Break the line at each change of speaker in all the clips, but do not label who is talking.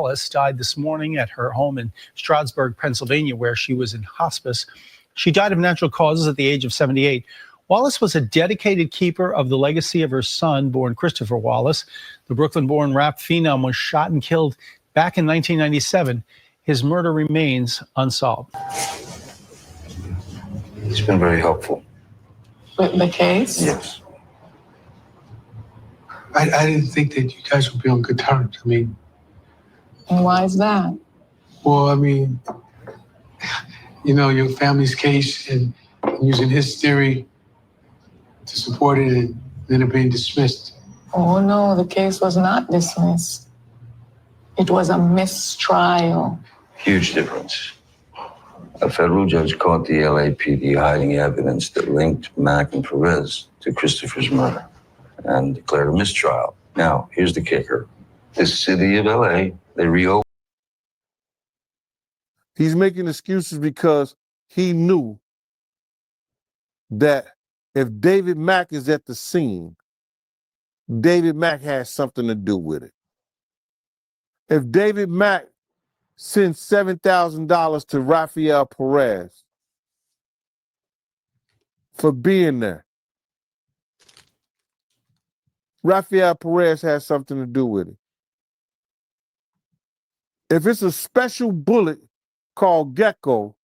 Wallace died this morning at her home in Stroudsburg, Pennsylvania, where she was in hospice. She died of natural causes at the age of 78. Wallace was a dedicated keeper of the legacy of her son, born Christopher Wallace. The Brooklyn-born rap phenom was shot and killed back in 1997. His murder remains unsolved.
He's been very helpful.
With the case?
Yes.
I didn't think that you guys would be on good terms. I mean,
And why is that?
well, I mean, you know, your family's case and using his theory to support it and then it being dismissed.
Oh no, the case was not dismissed. It was a mistrial.
Huge difference. A federal judge caught the LAPD hiding evidence that linked Mac and Perez to Christopher's murder and declared a mistrial. Now, here's the kicker. The city of LA, they reopened.
He's making excuses because he knew that if David Mack is at the scene, David Mack has something to do with it. If David Mack sends $7,000 to Rafael Perez for being there, Rafael Perez has something to do with it. If it's a special bullet called Gecko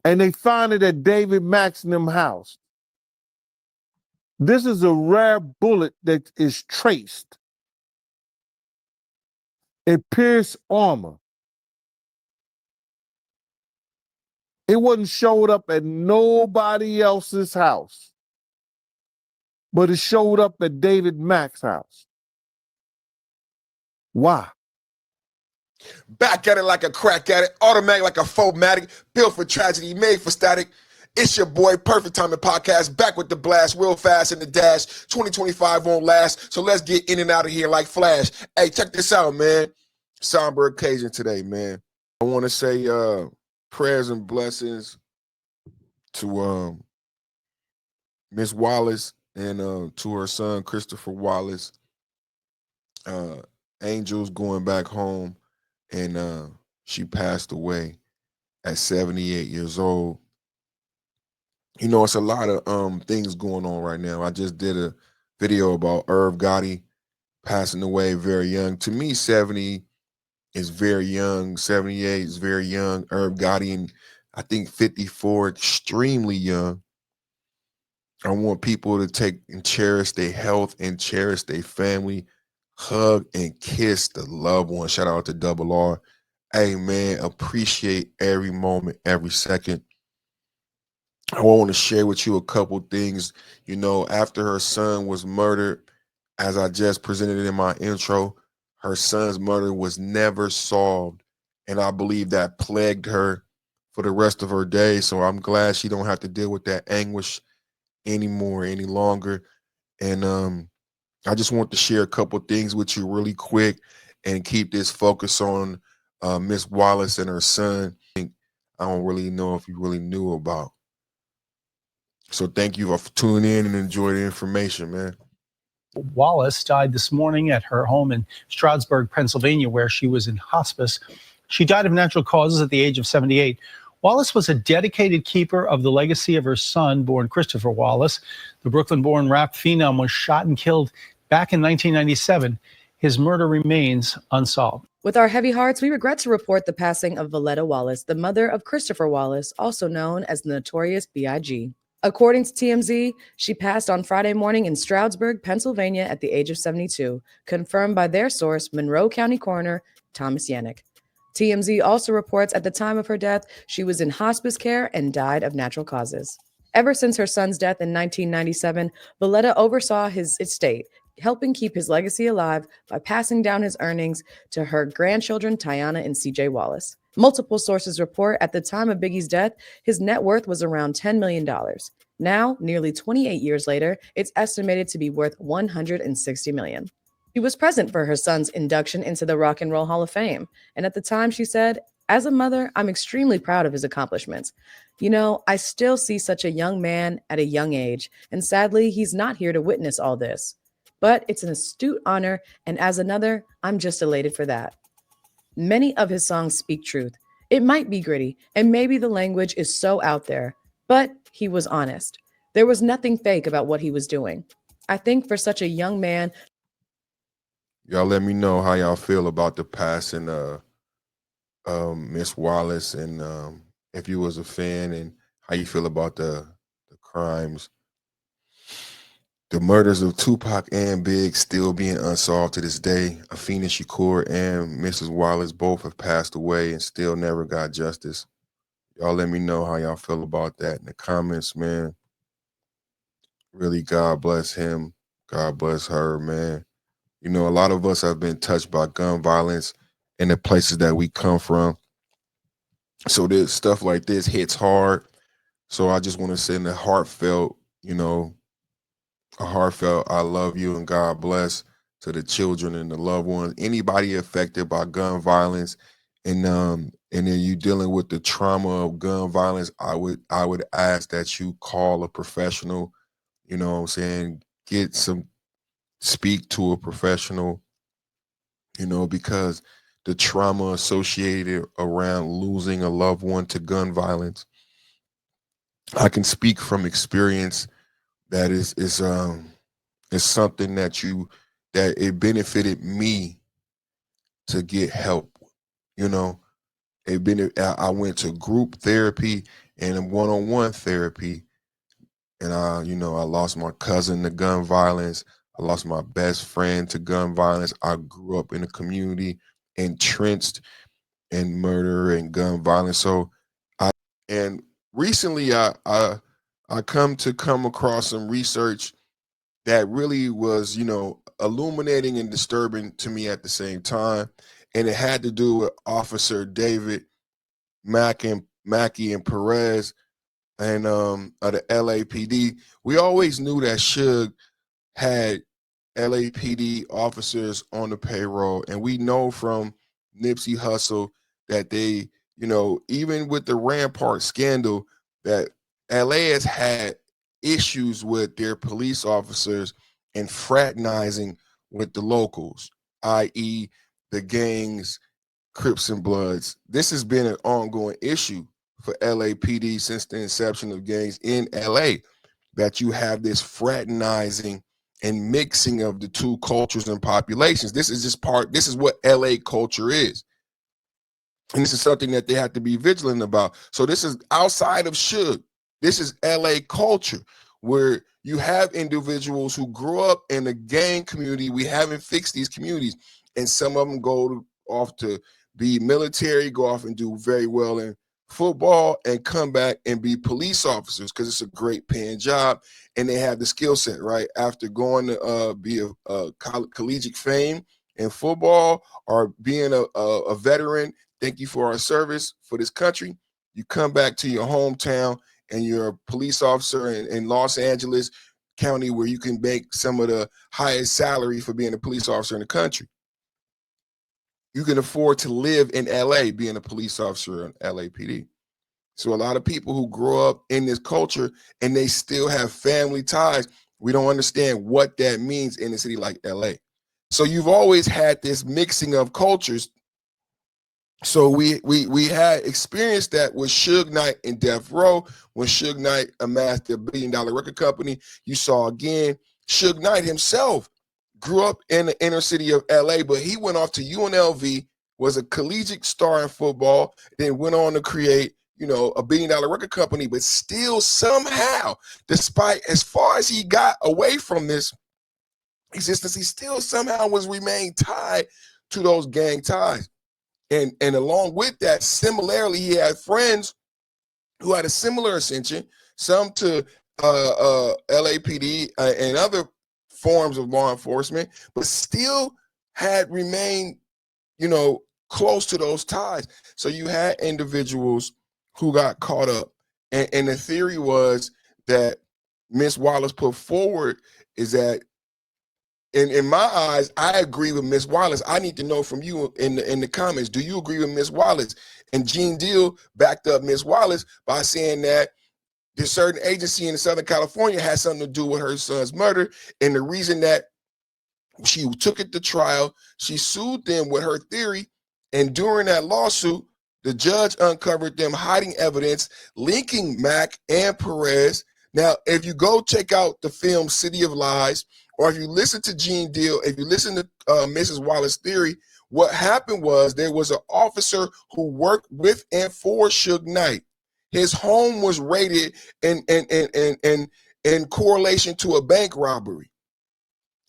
and they find it at David Mack's and them house, this is a rare bullet that is traced. It pierced armor. It wasn't showed up at nobody else's house, but it showed up at David Mack's house. Why?
Back at it like a crack at it, automatic like a foamatic, built for tragedy, made for static. It's your boy, Perfect Timing Podcast, back with the blast, real fast in the dash. 2025 won't last, so let's get in and out of here like flash. Hey, check this out, man. Somber occasion today, man. I want to say prayers and blessings to Miss Wallace and to her son, Christopher Wallace. Angel's going back home, and she passed away at 78 years old. You know, it's a lot of things going on right now. I just did a video about Irv Gotti passing away very young. To me, 70 is very young. 78 is very young. Irv Gotti, and I think 54, extremely young. I want people to take and cherish their health and cherish their family. Hug and kiss the loved one. Shout out to Double R. Hey, man, appreciate every moment, every second. I want to share with you a couple things. You know, after her son was murdered, as I just presented it in my intro, her son's murder was never solved. And I believe that plagued her for the rest of her days. So I'm glad she don't have to deal with that anguish anymore, any longer. And I just want to share a couple things with you really quick and keep this focus on Miss Wallace and her son. I don't really know if you really knew about. So thank you for tuning in and enjoy the information, man.
Wallace died this morning at her home in Stroudsburg, Pennsylvania, where she was in hospice. She died of natural causes at the age of 78. Wallace was a dedicated keeper of the legacy of her son, born Christopher Wallace. The Brooklyn-born rap phenom was shot and killed back in 1997. His murder remains unsolved.
With our heavy hearts, we regret to report the passing of Voletta Wallace, the mother of Christopher Wallace, also known as the notorious B.I.G. According to TMZ, she passed on Friday morning in Stroudsburg, Pennsylvania at the age of 72, confirmed by their source, Monroe County Coroner Thomas Yannick. TMZ also reports at the time of her death, she was in hospice care and died of natural causes. Ever since her son's death in 1997, Voletta oversaw his estate, helping keep his legacy alive by passing down his earnings to her grandchildren, Tiana and CJ Wallace. Multiple sources report at the time of Biggie's death, his net worth was around $10 million. Now, nearly 28 years later, it's estimated to be worth $160 million. She was present for her son's induction into the Rock and Roll Hall of Fame. And at the time, she said, "As a mother, I'm extremely proud of his accomplishments. You know, I still see such a young man at a young age, and sadly, he's not here to witness all this. But it's an astute honor, and as another, I'm just elated for that." Many of his songs speak truth. It might be gritty, and maybe the language is so out there, but he was honest. There was nothing fake about what he was doing. I think for such a young man,
Y'all let me know how y'all feel about the passing Miss Wallace, and if you was a fan, and how you feel about the crimes, the murders of Tupac and Big still being unsolved to this day. Afena Shakur and Mrs. Wallace both have passed away and still never got justice. Y'all let me know how y'all feel about that in the comments, man. Really, God bless him. God bless her, man. You know, a lot of us have been touched by gun violence in the places that we come from. So this stuff like this hits hard. So I just want to send a heartfelt, a heartfelt I love you and God bless to the children and the loved ones, anybody affected by gun violence, and then you dealing with the trauma of gun violence. I would ask that you call a professional, you know what I'm saying, speak to a professional, because the trauma associated around losing a loved one to gun violence. I can speak from experience that is something that it benefited me to get help. I went to group therapy and one-on-one therapy, and I lost my cousin to gun violence. I lost my best friend to gun violence. I grew up in a community entrenched in murder and gun violence. So and recently I come across some research that really was, illuminating and disturbing to me at the same time. And it had to do with Officer David Mackey and Perez and of the LAPD. We always knew that Suge had LAPD officers on the payroll, and we know from Nipsey Hussle that they, even with the Rampart scandal, that LA has had issues with their police officers and fraternizing with the locals, i.e., the gangs, Crips and Bloods. This has been an ongoing issue for LAPD since the inception of gangs in LA, that you have this fraternizing and mixing of the two cultures and populations. This is what LA culture is. And this is something that they have to be vigilant about. So this is outside of Suge. This is LA culture, where you have individuals who grew up in a gang community. We haven't fixed these communities. And some of them go off to be military, go off and do very well in football, and come back and be police officers because it's a great paying job and they have the skill set, right? After going to be a collegiate fame in football or being a veteran, thank you for our service for this country, you come back to your hometown and you're a police officer in Los Angeles County, where you can make some of the highest salary for being a police officer in the country. You can afford to live in LA being a police officer in LAPD. So a lot of people who grow up in this culture and they still have family ties, we don't understand what that means in a city like LA. So you've always had this mixing of cultures. So we had experienced that with Suge Knight and Death Row. When Suge Knight amassed a $1 billion record company, you saw again Suge Knight himself grew up in the inner city of LA, but he went off to UNLV, was a collegiate star in football, then went on to create, a $1 billion record company, but still somehow, despite as far as he got away from this existence, he still somehow remained tied to those gang ties. And along with that, similarly, he had friends who had a similar ascension, some to LAPD and other forms of law enforcement, but still had remained, close to those ties. So you had individuals who got caught up. And the theory was that Miss Wallace put forward is that, in my eyes, I agree with Miss Wallace. I need to know from you in the comments, do you agree with Miss Wallace? And Gene Deal backed up Miss Wallace by saying that this certain agency in Southern California had something to do with her son's murder. And the reason that she took it to trial, she sued them with her theory And during that lawsuit, the judge uncovered them hiding evidence linking Mack and Perez. Now, if you go check out the film City of Lies, or if you listen to Gene Deal, if you listen to Mrs. Wallace's theory, what happened was there was an officer who worked with and for Suge Knight. His home was raided in correlation to a bank robbery.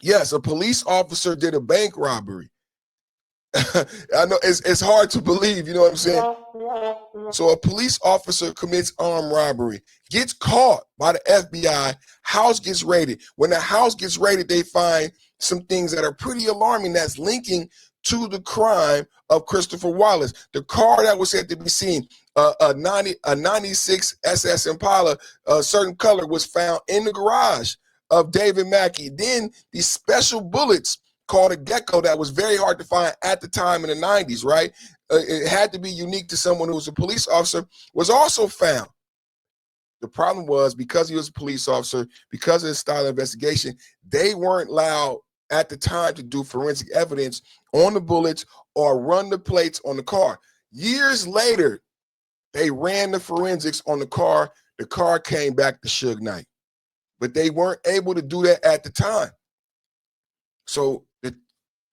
Yes, a police officer did a bank robbery. I know it's hard to believe, you know what I'm saying? So a police officer commits armed robbery, gets caught by the FBI, house gets raided. When the house gets raided, they find some things that are pretty alarming that's linking to the crime of Christopher Wallace. The car that was said to be seen, a 96 SS Impala, a certain color, was found in the garage of David Mackey. Then these special bullets called a Gecko that was very hard to find at the time in the 90s, right? It had to be unique to someone who was a police officer, was also found. The problem was, because he was a police officer, because of his style of investigation, they weren't allowed at the time to do forensic evidence on the bullets or run the plates on the car. Years later, they ran the forensics on the car. The car came back to Suge Knight, but they weren't able to do that at the time. So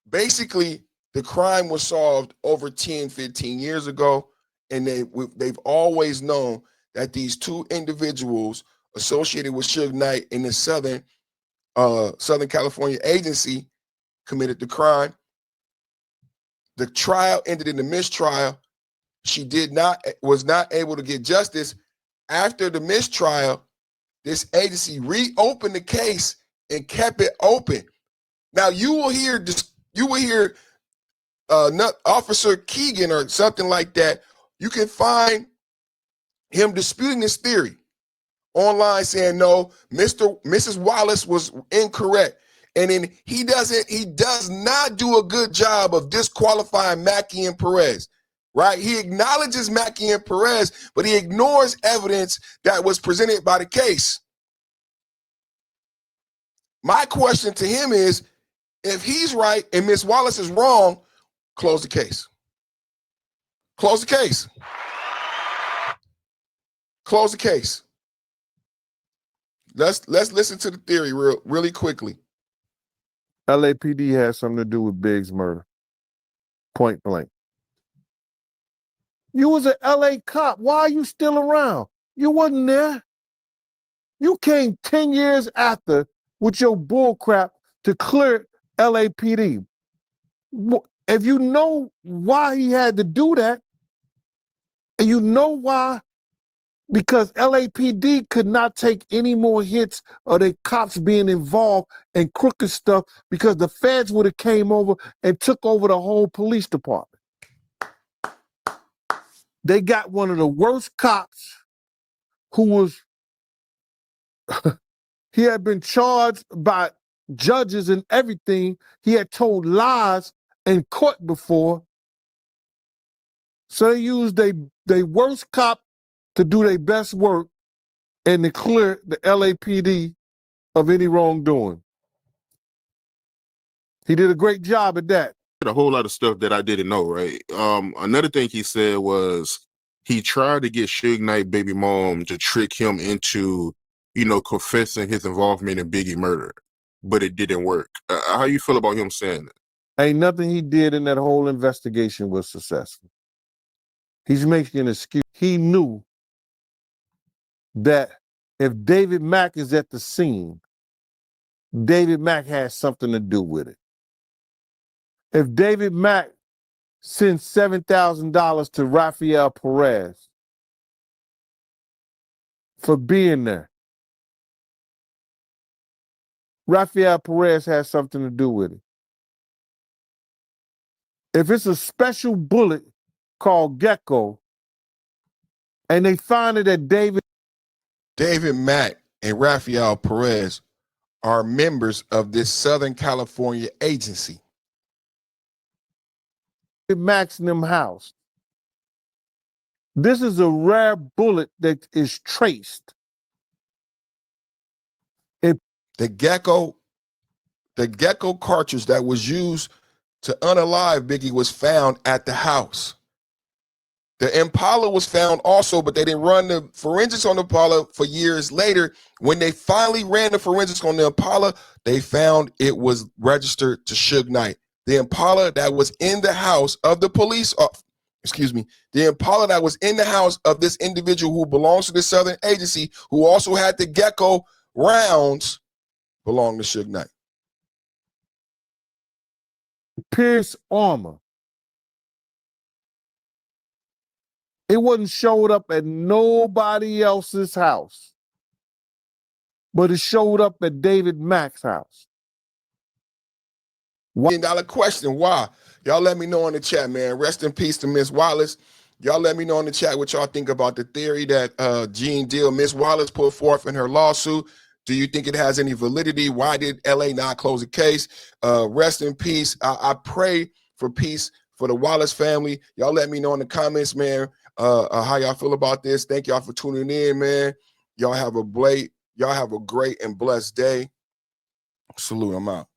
basically, the crime was solved over 10, 15 years ago, and they've always known that these two individuals associated with Suge Knight in the Southern California agency committed the crime. The trial ended in a mistrial. She was not able to get justice. After the mistrial, this agency reopened the case and kept it open. Now you will hear Officer Keegan or something like that. You can find him disputing this theory online, saying no, Mrs. Wallace was incorrect. And then he does not do a good job of disqualifying Mackey and Perez, right? He acknowledges Mackey and Perez, but he ignores evidence that was presented by the case. My question to him is, if he's right and Miss Wallace is wrong, close the case. Close the case. Close the case. Let's listen to the theory really quickly.
LAPD has something to do with Biggs' murder. Point blank. You was an LA cop. Why are you still around? You wasn't there. You came 10 years after with your bull crap to clear LAPD. If you know why he had to do that, and you know why, because LAPD could not take any more hits of the cops being involved in crooked stuff, because the feds would have came over and took over the whole police department. They got one of the worst cops who was, he had been charged by judges and everything. He had told lies in court before. So they used their worst cop to do their best work and to clear the LAPD of any wrongdoing. He did a great job at that.
A whole lot of stuff that I didn't know, right? Another thing he said was he tried to get Suge Knight baby mom to trick him into, confessing his involvement in Biggie murder, but it didn't work. How you feel about him saying that?
Ain't nothing he did in that whole investigation was successful. He's making an excuse. He knew that if David Mack is at the scene, David Mack has something to do with it. If David Mack sends $7,000 to Rafael Perez for being there, Rafael Perez has something to do with it. If it's a special bullet called Gecko, and they find it at David
Mack and Rafael Perez are members of this Southern California agency.
Mack's in them house. This is a rare bullet that is traced.
The Gecko cartridge that was used to unalive Biggie was found at the house. The Impala was found also, but they didn't run the forensics on the Impala for years later. When they finally ran the forensics on the Impala, they found it was registered to Suge Knight. The Impala that was in the house of the police, the Impala that was in the house of this individual who belongs to the Southern Agency, who also had the Gecko rounds, belonged to Suge Knight.
Pierce armor. It wasn't showed up at nobody else's house, but it showed up at David Mack's house.
$1 million question. Why? Y'all let me know in the chat, man. Rest in peace to Miss Wallace. Y'all let me know in the chat what y'all think about the theory that Gene Deal, Miss Wallace, put forth in her lawsuit. Do you think it has any validity? Why did LA not close the case? Rest in peace. I pray for peace for the Wallace family. Y'all let me know in the comments, man, how y'all feel about this. Thank y'all for tuning in, man. Y'all have a great and blessed day. Salute. I'm out.